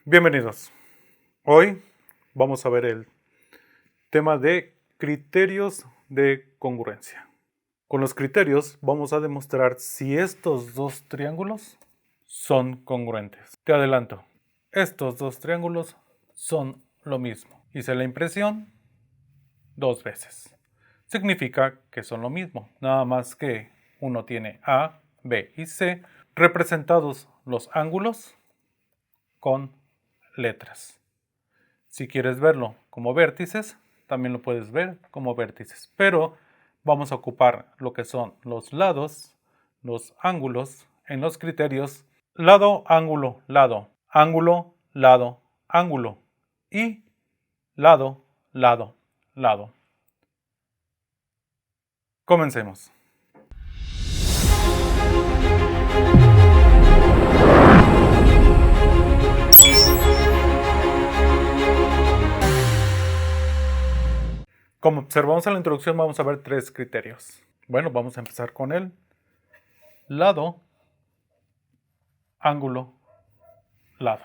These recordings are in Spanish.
Bienvenidos. Hoy vamos a ver el tema de criterios de congruencia. Con los criterios vamos a demostrar si estos dos triángulos son congruentes. Te adelanto, estos dos triángulos son lo mismo. Hice la impresión dos veces. Significa que son lo mismo, nada más que uno tiene A, B y C representados los ángulos con letras. Si quieres verlo como vértices, también lo puedes ver como vértices, pero vamos a ocupar lo que son los lados, los ángulos en los criterios: lado, ángulo, lado, ángulo, lado, ángulo y lado, lado, lado. Comencemos. Como observamos en la introducción, vamos a ver tres criterios. Bueno, vamos a empezar con el lado, ángulo, lado.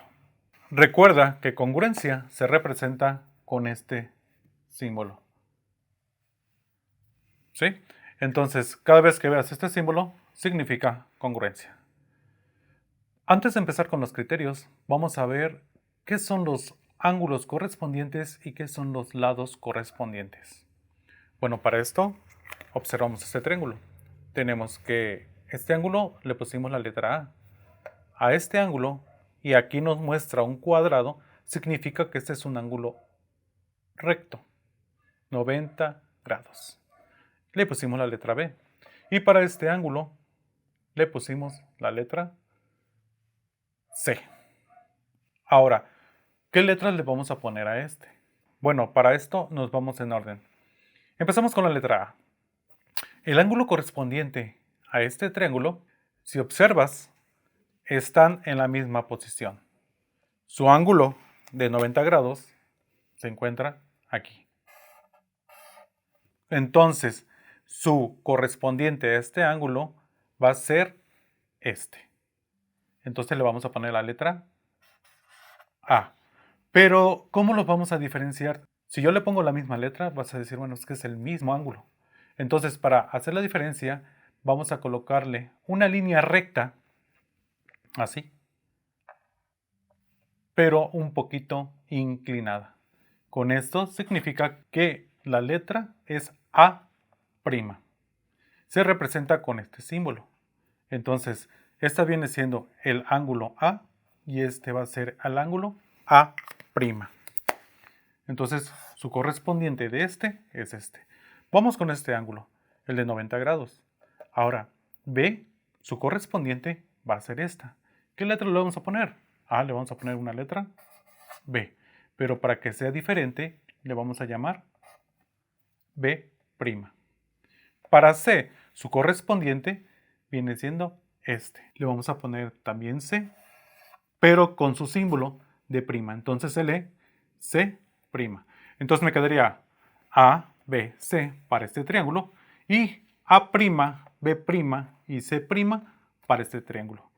Recuerda que congruencia se representa con este símbolo. ¿Sí? Entonces, cada vez que veas este símbolo, significa congruencia. Antes de empezar con los criterios, vamos a ver qué son los ángulos correspondientes y qué son los lados correspondientes. Bueno, para esto, observamos este triángulo. Tenemos que este ángulo le pusimos la letra A. A este ángulo, y aquí nos muestra un cuadrado, significa que este es un ángulo recto, 90 grados. Le pusimos la letra B. Y para este ángulo, le pusimos la letra C. Ahora, ¿qué letras le vamos a poner a este? Bueno, para esto nos vamos en orden. Empezamos con la letra A. El ángulo correspondiente a este triángulo, si observas, están en la misma posición. Su ángulo de 90 grados se encuentra aquí. Entonces, su correspondiente a este ángulo va a ser este. Entonces le vamos a poner la letra A. Pero, ¿cómo los vamos a diferenciar? Si yo le pongo la misma letra, vas a decir, bueno, es que es el mismo ángulo. Entonces, para hacer la diferencia, vamos a colocarle una línea recta, así, pero un poquito inclinada. Con esto significa que la letra es A'. Se representa con este símbolo. Entonces, esta viene siendo el ángulo A y este va a ser el ángulo A'. Entonces, su correspondiente de este es este. Vamos con este ángulo, el de 90 grados. Ahora, B, su correspondiente va a ser esta. ¿Qué letra le vamos a poner? A, le vamos a poner una letra B. Pero para que sea diferente, le vamos a llamar B'. Para C, su correspondiente viene siendo este. Le vamos a poner también C, pero con su símbolo de prima. Entonces se lee C'. Entonces me quedaría A, B, C para este triángulo y A', B' y C' para este triángulo.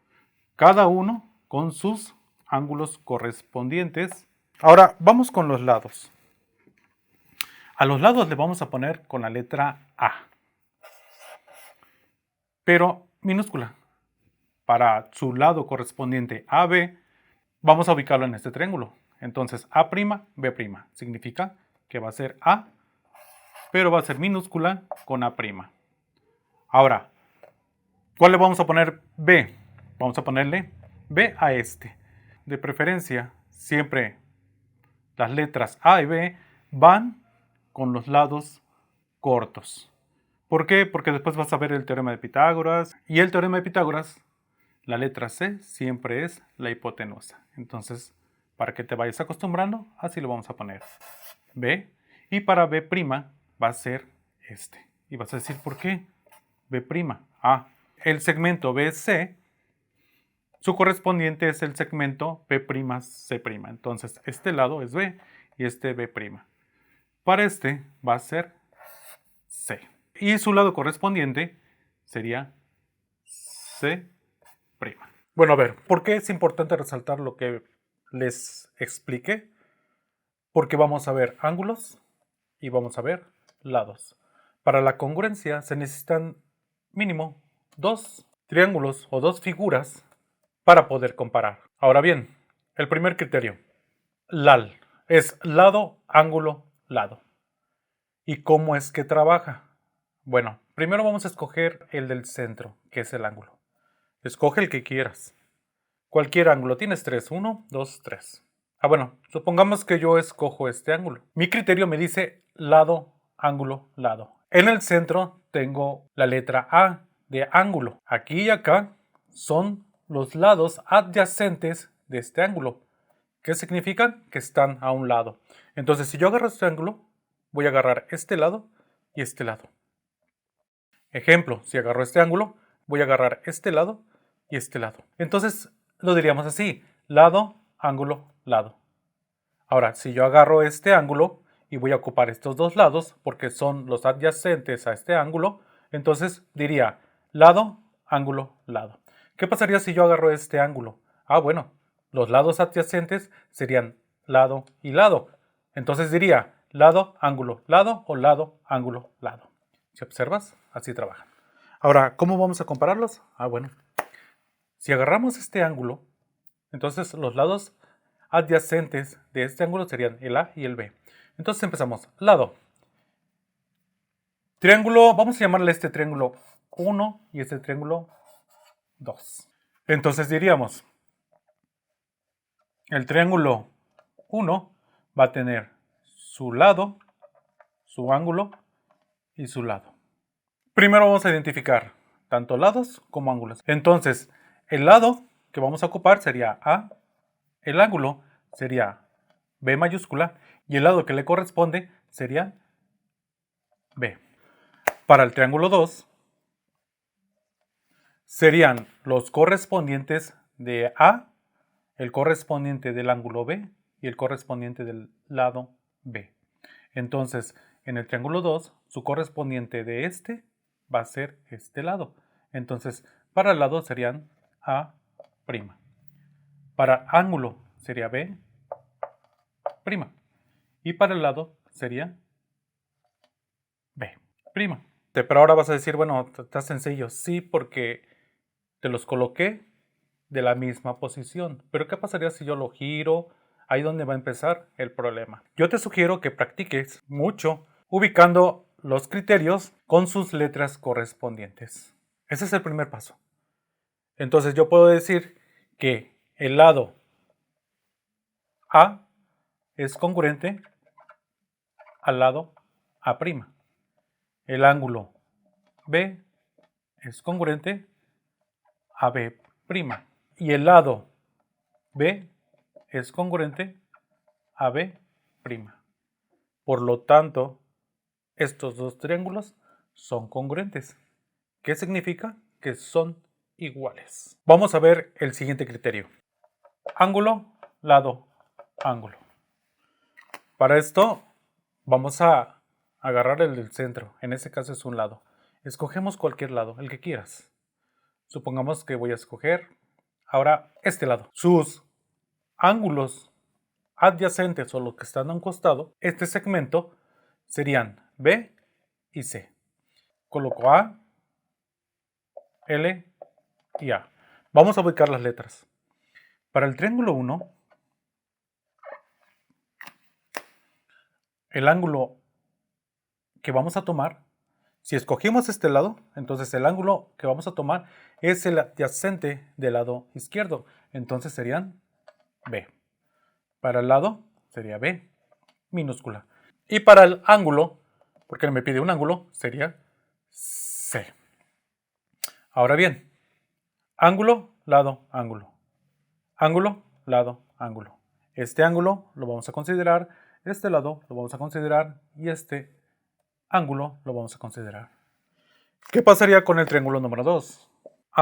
Cada uno con sus ángulos correspondientes. Ahora vamos con los lados. A los lados le vamos a poner con la letra A, pero minúscula. Para su lado correspondiente AB, vamos a ubicarlo en este triángulo. Entonces A', B'. Significa que va a ser A, pero va a ser minúscula con A'. Ahora, ¿cuál le vamos a poner B? Vamos a ponerle B a este. De preferencia, siempre las letras A y B van con los lados cortos. ¿Por qué? Porque después vas a ver el teorema de Pitágoras. Y el teorema de Pitágoras, la letra C siempre es la hipotenusa. Entonces, para que te vayas acostumbrando, así lo vamos a poner. B. Y para B' va a ser este. Y vas a decir, ¿por qué? B'. El segmento BC, su correspondiente es el segmento P'C'. Entonces, este lado es B y este B'. Para este va a ser C. Y su lado correspondiente sería C'. Bueno, a ver, ¿por qué es importante resaltar lo que les expliqué, porque vamos a ver ángulos y vamos a ver lados. Para la congruencia se necesitan mínimo 2 triángulos o 2 figuras para poder comparar. Ahora bien, el primer criterio, LAL, es lado, ángulo, lado. ¿Y cómo es que trabaja? Bueno, primero vamos a escoger el del centro, que es el ángulo. Escoge el que quieras. Cualquier ángulo. Tienes 3. 1, 2, 3. Bueno, supongamos que yo escojo este ángulo. Mi criterio me dice lado, ángulo, lado. En el centro tengo la letra A de ángulo. Aquí y acá son los lados adyacentes de este ángulo. ¿Qué significan? Que están a un lado. Entonces, si yo agarro este ángulo, voy a agarrar este lado y este lado. Ejemplo, si agarro este ángulo, voy a agarrar este lado y este lado. Entonces, lo diríamos así, lado, ángulo, lado. Ahora, si yo agarro este ángulo y voy a ocupar estos dos lados, porque son los adyacentes a este ángulo, entonces diría lado, ángulo, lado. ¿Qué pasaría si yo agarro este ángulo? Bueno, los lados adyacentes serían lado y lado. Entonces diría lado, ángulo, lado o lado, ángulo, lado. Si observas, así trabajan. Ahora, ¿cómo vamos a compararlos? Bueno, si agarramos este ángulo, entonces los lados adyacentes de este ángulo serían el A y el B. Entonces empezamos. Lado. Triángulo, vamos a llamarle este triángulo 1 y este triángulo 2. Entonces diríamos, el triángulo 1 va a tener su lado, su ángulo y su lado. Primero vamos a identificar tanto lados como ángulos. Entonces, el lado que vamos a ocupar sería A, el ángulo sería B mayúscula y el lado que le corresponde sería B. Para el triángulo 2 serían los correspondientes de A, el correspondiente del ángulo B y el correspondiente del lado B. Entonces, en el triángulo 2, su correspondiente de este va a ser este lado. Entonces, para el lado serían A'. Para ángulo sería B'. Y para el lado sería B'. Pero ahora vas a decir, bueno, está sencillo. Sí, porque te los coloqué de la misma posición. Pero ¿qué pasaría si yo lo giro? Ahí donde va a empezar el problema. Yo te sugiero que practiques mucho ubicando los criterios con sus letras correspondientes. Ese es el primer paso. Entonces yo puedo decir que el lado A es congruente al lado A'. El ángulo B es congruente a B'. Y el lado B es congruente a B'. Por lo tanto, estos dos triángulos son congruentes. ¿Qué significa? Que son iguales. Vamos a ver el siguiente criterio. Ángulo, lado, ángulo. Para esto vamos a agarrar el del centro. En este caso es un lado. Escogemos cualquier lado, el que quieras. Supongamos que voy a escoger ahora este lado. Sus ángulos adyacentes o los que están a un costado, este segmento serían B y C. Coloco A, L y A. Vamos a ubicar las letras. Para el triángulo 1, el ángulo que vamos a tomar, si escogimos este lado, entonces el ángulo que vamos a tomar es el adyacente del lado izquierdo. Entonces serían B. Para el lado sería B minúscula. Y para el ángulo, porque me pide un ángulo, sería C. Ahora bien, ángulo, lado, ángulo. Ángulo, lado, ángulo. Este ángulo lo vamos a considerar, este lado lo vamos a considerar y este ángulo lo vamos a considerar. ¿Qué pasaría con el triángulo número 2?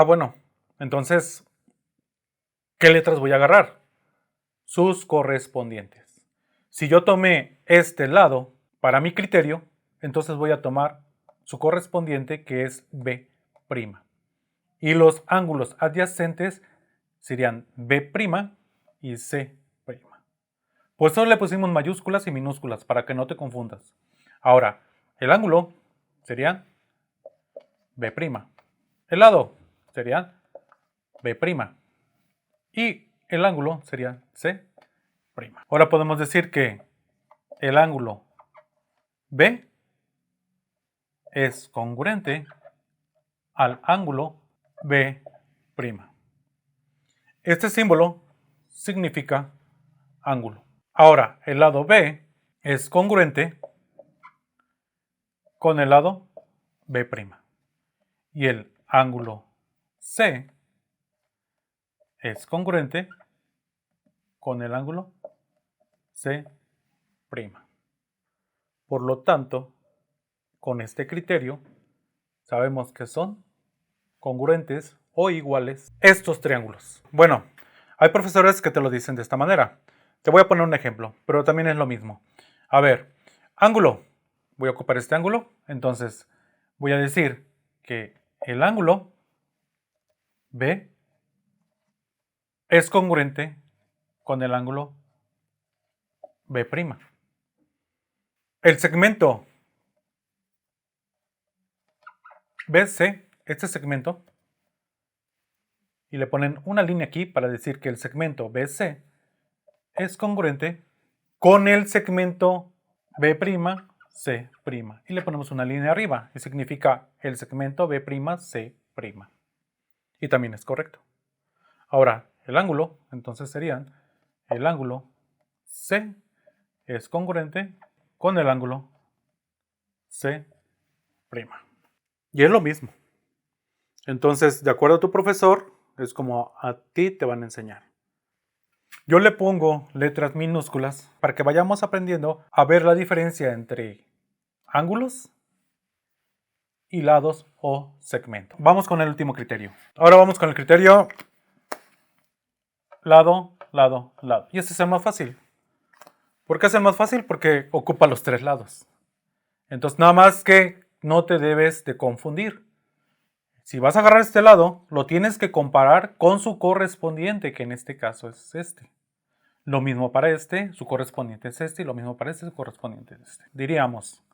Bueno, entonces, ¿qué letras voy a agarrar? Sus correspondientes. Si yo tomé este lado para mi criterio, entonces voy a tomar su correspondiente que es B'. Y los ángulos adyacentes serían B' y C'. Por eso le pusimos mayúsculas y minúsculas, para que no te confundas. Ahora, el ángulo sería B'. El lado sería B'. Y el ángulo sería C'. Ahora podemos decir que el ángulo B es congruente al ángulo B'. Este símbolo significa ángulo. Ahora, el lado B es congruente con el lado B'. Y el ángulo C es congruente con el ángulo C'. Por lo tanto, con este criterio, sabemos que son congruentes o iguales estos triángulos. Bueno, hay profesores que te lo dicen de esta manera. Te voy a poner un ejemplo, pero también es lo mismo. A ver, ángulo. Voy a ocupar este ángulo, entonces voy a decir que el ángulo B es congruente con el ángulo B'. El segmento BC, este segmento, y le ponen una línea aquí para decir que el segmento BC es congruente con el segmento B'C'. Y le ponemos una línea arriba, y significa el segmento B'C'. Y también es correcto. Ahora, el ángulo, entonces serían, el ángulo C es congruente con el ángulo C'. Y es lo mismo. Entonces, de acuerdo a tu profesor, es como a ti te van a enseñar. Yo le pongo letras minúsculas para que vayamos aprendiendo a ver la diferencia entre ángulos y lados o segmento. Vamos con el último criterio. Ahora vamos con el criterio lado, lado, lado. Y este es el más fácil. ¿Por qué es el más fácil? Porque ocupa los tres lados. Entonces, nada más que no te debes de confundir. Si vas a agarrar este lado, lo tienes que comparar con su correspondiente, que en este caso es este. Lo mismo para este, su correspondiente es este, y lo mismo para este, su correspondiente es este. Diríamos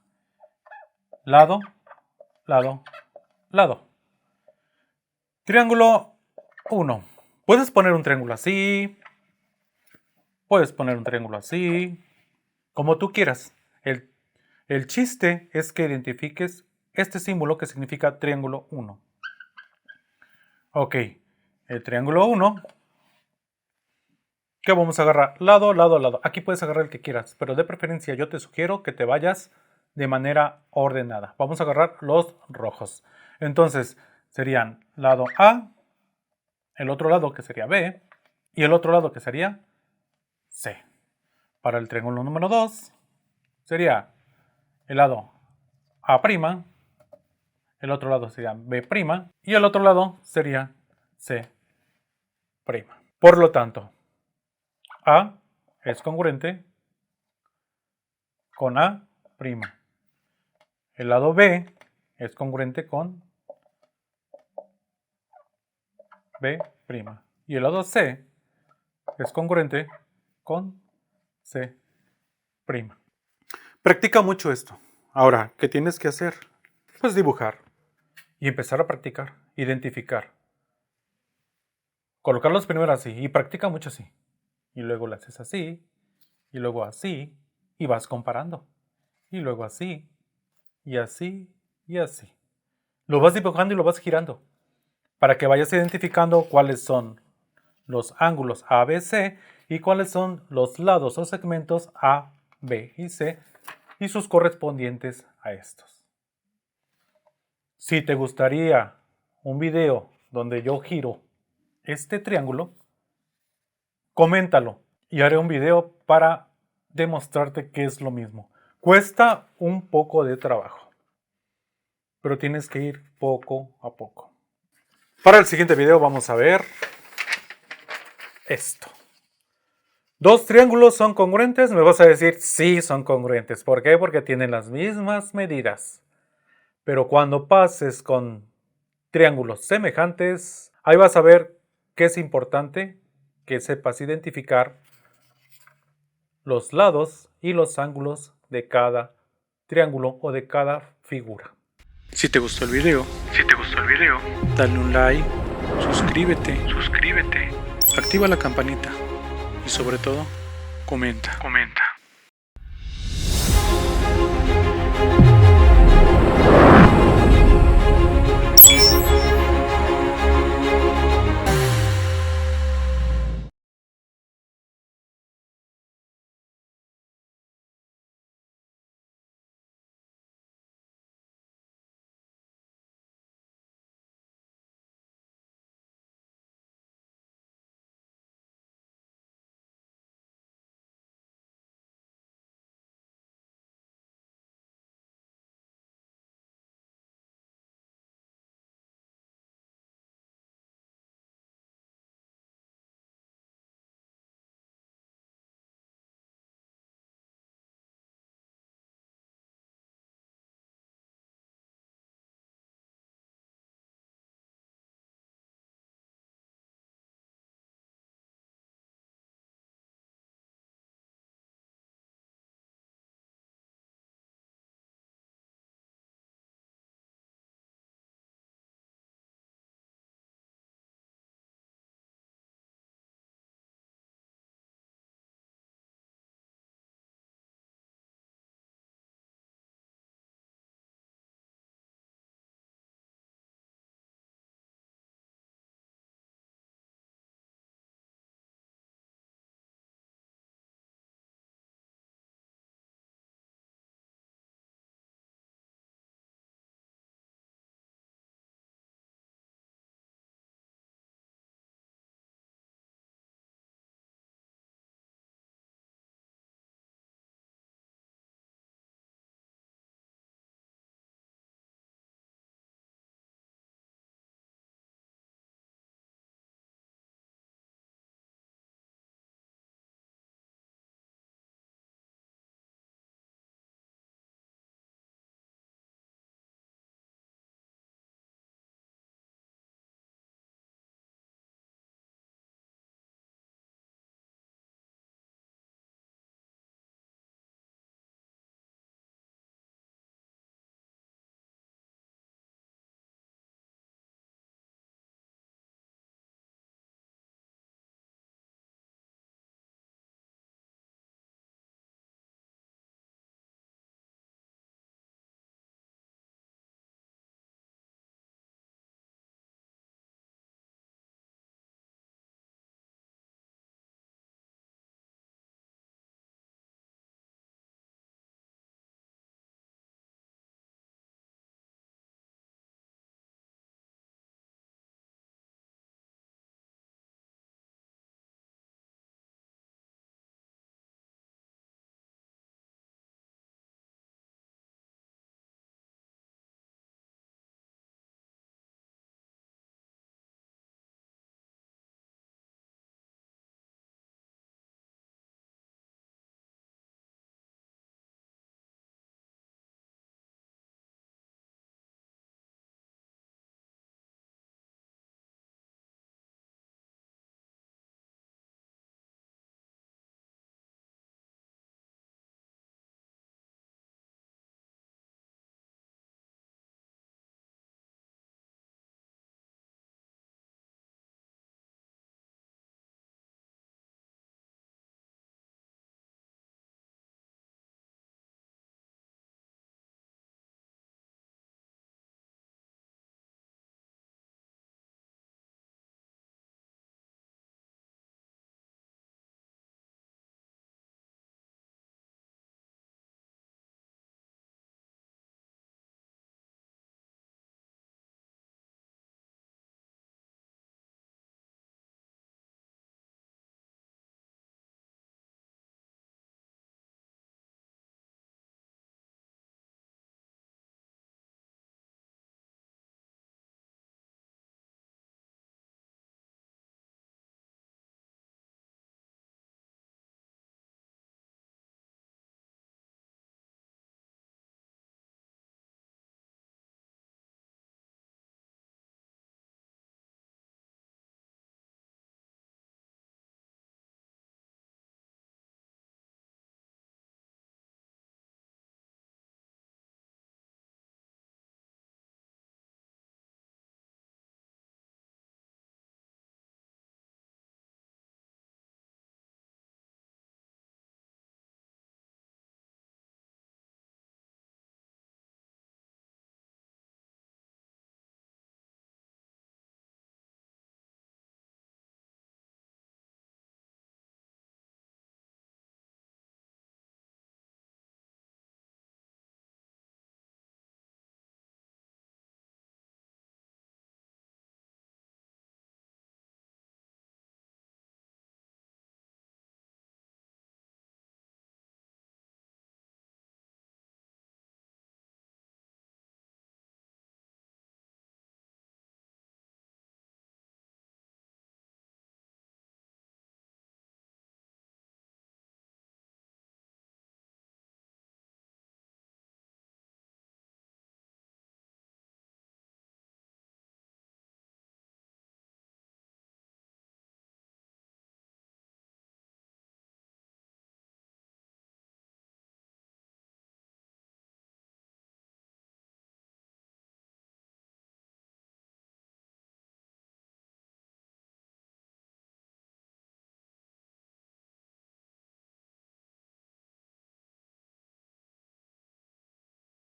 lado, lado, lado. Triángulo 1. Puedes poner un triángulo así, puedes poner un triángulo así, como tú quieras. El chiste es que identifiques este símbolo que significa triángulo 1. Ok, el triángulo 1, ¿qué vamos a agarrar? Lado, lado, lado. Aquí puedes agarrar el que quieras, pero de preferencia yo te sugiero que te vayas de manera ordenada. Vamos a agarrar los rojos. Entonces, serían lado A, el otro lado que sería B, y el otro lado que sería C. Para el triángulo número 2, sería el lado A', el otro lado sería B', y el otro lado sería C'. Por lo tanto, A es congruente con A'. El lado B es congruente con B'. Y el lado C es congruente con C'. Practica mucho esto. Ahora, ¿qué tienes que hacer? Pues dibujar. Y empezar a practicar, identificar. Colocarlos primero así y practica mucho así. Y luego lo haces así, y luego así, y vas comparando. Y luego así, y así, y así. Lo vas dibujando y lo vas girando para que vayas identificando cuáles son los ángulos A, B, C y cuáles son los lados o segmentos A, B y C y sus correspondientes a estos. Si te gustaría un video donde yo giro este triángulo, coméntalo y haré un video para demostrarte que es lo mismo. Cuesta un poco de trabajo, pero tienes que ir poco a poco. Para el siguiente video vamos a ver esto. ¿Dos triángulos son congruentes? Me vas a decir, sí, son congruentes. ¿Por qué? Porque tienen las mismas medidas. Pero cuando pases con triángulos semejantes, ahí vas a ver que es importante que sepas identificar los lados y los ángulos de cada triángulo o de cada figura. Si te gustó el video, dale un like, suscríbete, activa la campanita y sobre todo, comenta.